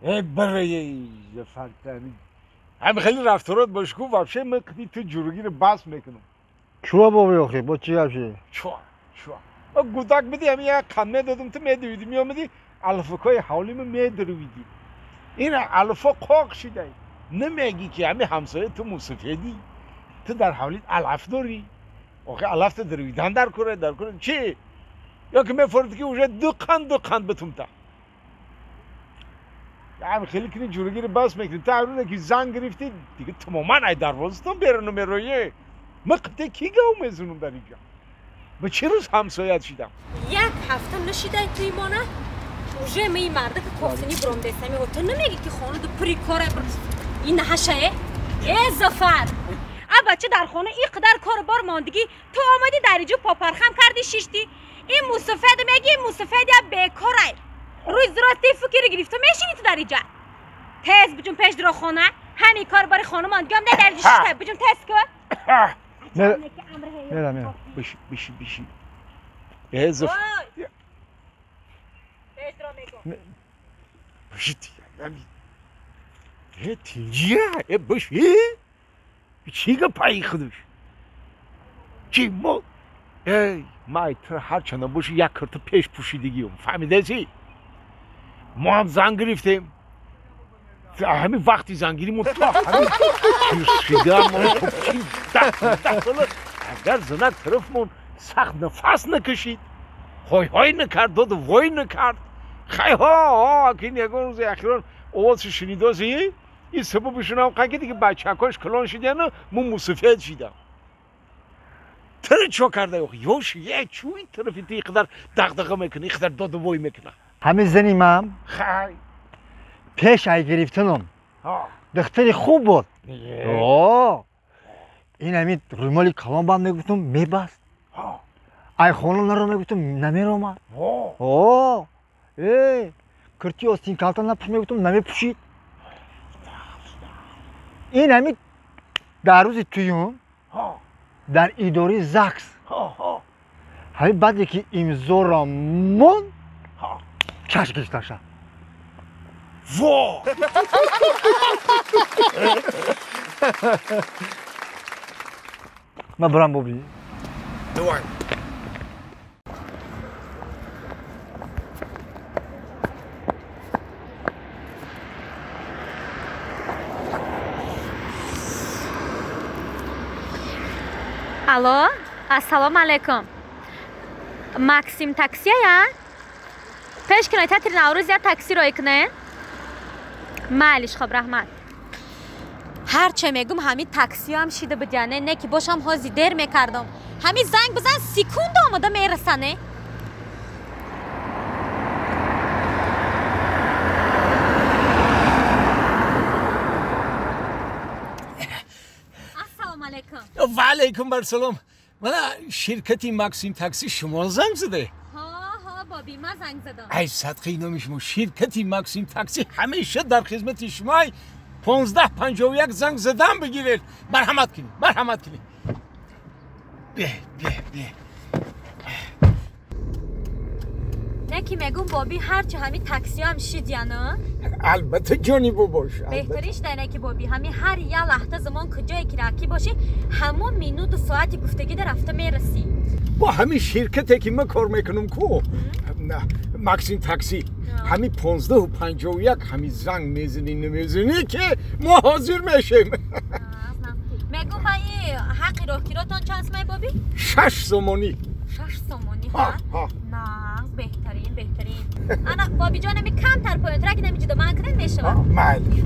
برای فرتانی همه خیلی رفتارات باش کو واشه من کدی تو جوروگیر باس میکنم چوا بابی آخه با چی حرفی؟ چوا گوداک بدی همین یک کمه دادم تو میدویدی میامدی الفاکای حوالی من میدرویدی این الفا قاق شده نمیگی که همین همسایه تو موسفیدی تو در حوالیت الف داری آخه الف تو درویدن در کنه چی؟ یا که میفرد که اوجه دو قند بتومتا همین خیلی کنی جوروگیر باس میکنی تا اونه که زن گرفتی دیگه تماما ای دروازتون بیرون میرویه مقده کی گاو میزونم در اینجا به چه روز همسایت شدم یک هفته نشیده توی مانه اوجه می مرده که کفتنی برام دستمی و تو نمیگی که خانه دو پری کاره این هشه ای زفر بچه در خانه این قدر کار بار ماندگی تو آمدی در اینجا پاپرخم کردی شیشتی این موسفید میگی این موسفید یا بیکاره روی زراتی فکر گرفت تو میشینی تو در اینجا تز بجون پیش درو خانه همین کار بار خانه ماندگی هم در اینجا شیشته بجون تز کن میرم بشی ای زفر پیش درو میگم بشی ای تیجیه ای بشی چی که پایی خودش چی ما ای مایتر هر چنان باشه یک کرت پیش پوشیدگی هم فهمیده چی ما هم زن گرفتیم همین وقتی زنگیری مطلق همین شیرشیده ما چی اگر زنک طرفمون سخت نفس نکشید های نکرد داد وای نکرد خیلی ها که این یکان روز اخیران آواز شنیده زی این سببشون هم که دیگه بچه هکاش کلان شده نه من موسفید شدم تره چو کرده یوش یه چوی طرفی تی قدر دغدغه میکنه قدر داد وای میکنه همه زنیم هم خیلی پیش ای گرفتنم دختری خوب بود این همین رومالی کلان بند میگفتم میبست ای خانم نرو میگفتم نمیرومد کرتی آستین کلتن نپوش میگفتم نمیپوشید این همین در روز تویم در اداره زکس همین بعد که امضا را من چشمش داشتم وا من برم بابی دوان الو السلام علیکم ماکسیم تاکسیه یا پیش کنه تاتر نوروز یا تاکسی رو کنه مالش خب رحمت هر چه میگم همین تاکسی هم شیده بدیانه نه که باشم هازی دیر میکردم همین زنگ بزن سکوند آمده میرسنه السلام علیکم و علیکم برسلام من شرکتی ماکسیم تاکسی شما زنگ زده ها بابی من زنگ زدم ای صدقه اینا شما شرکتی ماکسیم تاکسی همیشه در خدمت شما 1551 زنگ زدن بگیرید مرحمت کنید به نه که میگم بابی هرچه همین تاکسی هم شید یا نه البته جانی باش بهتریش داره که بابی همین هر یه لحظه زمان کجایی که راکی باشه همون مینوت و ساعتی گفتگی در رفته میرسی با همین شرکتی که من کار میکنم کو ماکسیم تاکسی همین 1551 همین زنگ میزنی که ما حاضر میشیم میگم بایی حقی راه کیراتان چند سمه بابی؟ 6 سومونی 6 سومونی ها؟ نه بهترین انا بابی جانم کم تر پایین ترک نمیجده من کنه میشوم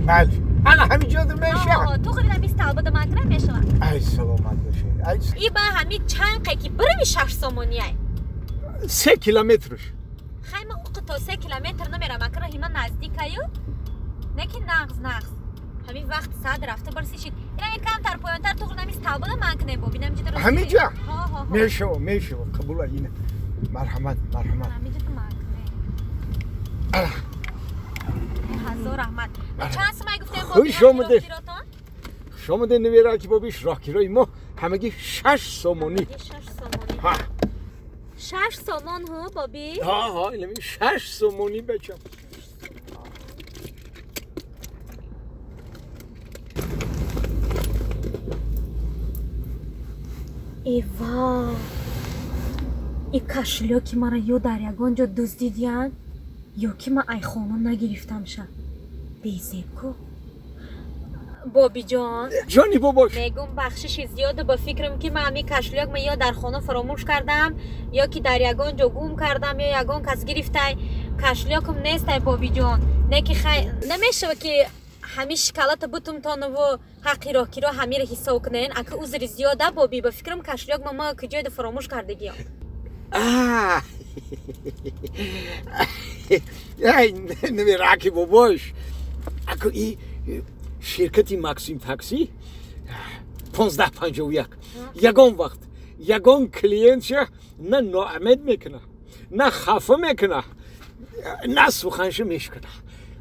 مالی انا همین جاده میشم تو خیلی نمیست تعباد من کنه میشوم ای سلامت باشه ای با همین چند قیقی برمی 6 سومونی های 3 کیلومترش خیلی من اوقت تا 3 کیلومتر نمیرم اکره هیما نزدیک هایو نه که نغز همین وقت ساعت رفته برسی شید اینا کم تر پایین تر تو خیلی نمیست تعباد من کنه بابی نمیجده رو همین جا میشو قبول اینه مرحمت همین جا تو من کنه هزار رحمت چند سمه گفتیم بابی شما ده نویره که بابیش راه کرای ما همگی 6 سومونی 6 سومون ها بابی؟ ها اینمی 6 سومونی بچم ایوا ای کشلیاکی مرا یا در یگان جا دزدیدین یا که من ای خانم نگرفتم شد بیزیب کو بابی جان جانی باباش میگم بخشش زیاده با فکرم که من همی کشلیاک من یا در خانه فراموش کردم یا که در یگان جا گم کردم یا یگان کس گرفته کشلیاکم نیست بابی جان نه که نمیشه که همه شکلات بوتم تانه و حقی را که را همه را حساب کنین اگه عذر زیاده بابی با فکرم کشلیاک ما کجای فراموش کردگی نمی راکی باباش اگه ای شرکتی مکسیم تاکسی 1551 یگان وقت یگان کلینتش نه ناامید میکنه نه خفه میکنه نه سخنش میشکنه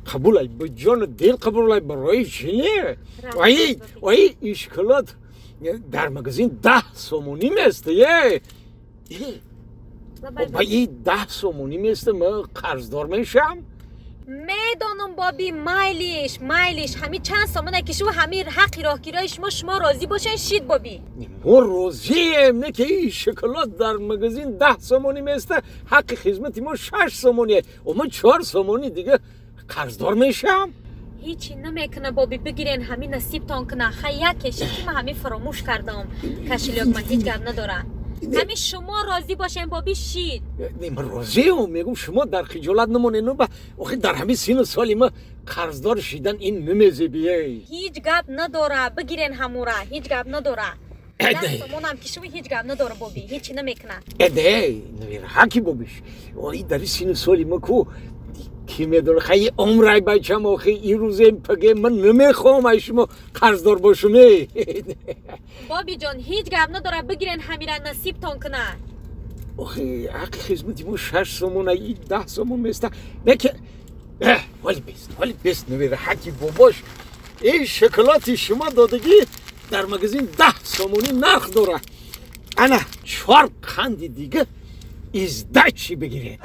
قبولای به جان دل قبولای برای چیه وای اشکالات در مغازین 10 سومونی میسته وای 10 سومونی میسته ما قرضدار میشم میدانم بابی مایلیش همه چند سامانه کشو همه حقی راه گیرای شما راضی باشین شید بابی ما راضیم نه که این شکلات در مغازین 10 سومونی میسته حق خدمتی ما 6 سومونیه و من 4 سومونی دیگه قرضدار میشم هیچی نمیکنه بابی بگیرین همه نصیب تان کنه خیلی کشید که من همه فراموش کردم کشلیاک من هیچ گرد نداره همه شما راضی باشین بابی شید من راضیم میگم شما در خجالت نمونین و آخه در همه سین سالی ما قرضدار شیدن این نمیزه بیه هیچ گپ نداره بگیرین همورا هیچ گپ نداره دستمون هم کشوی هیچ گپ نداره بابی هیچی نمیکنه اده نویر حکی بابیش وای در سین سالی ما کو کی میدونه خیلی عمرای بچم آخه این روزه پگه من نمیخوام ای شما قرضدار باشونه بابی جان هیچ گپ نداره بگیرین همیرا نصیب تان کنه آخه حق خدمتی ما 6 سومون ای 10 سومون میسته نه که ولی بست نویر حکی باباش این شکلاتی شما دادگی در مغازین 10 سومونی نرخ داره انا 4 قندی دیگه ازدچی بگیرین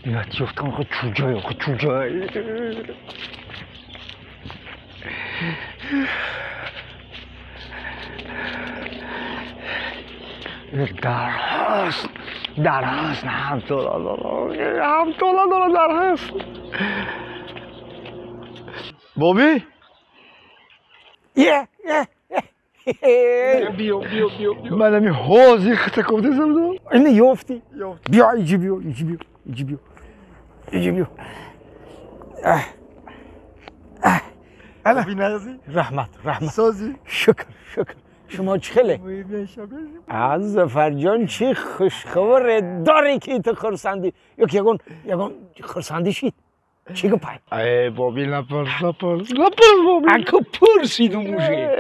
یادیفتم آخه چوجای در هست نه همطولا داره در هست بابی بیا من همی حوزی خطه کفته زمدم اینه یافتی بیا ایجی بیا بابی نازی رحمت سازی شکر شما چخله از زفرجان چی خوشخبر داری که تو خرسندی یگان خرسندی شید چی گپای ای بابی نپرس بابی اکو پرسیدم موشه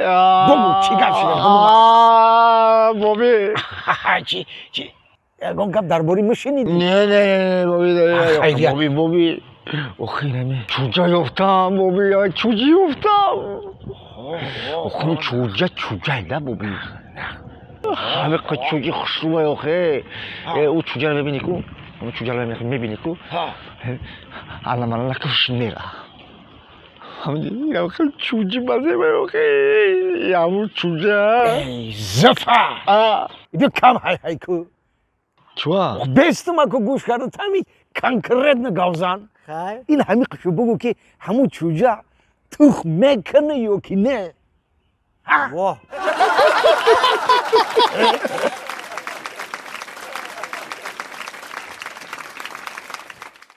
بگو چی گپ شده بابی چی یگان گپ درباره مشنیدی نه بابی آخه نمی چوجه یافتم بابی چوجه یافتم آخه چوجه نه بابی همه قد چوجه خشروبه آخه او چوجه رو ببینی کو اون چوجه رو میبینی کو الان من نکش نیره همین آخه چوجه مزه بای آخه همون چوجه ای زفر ایدو کم های کو چوا بستم اکو گوش کرده تامی کنکرت نگاوزن این همی قشو بگو که همون چوجه تخم میکنه یا که نه واه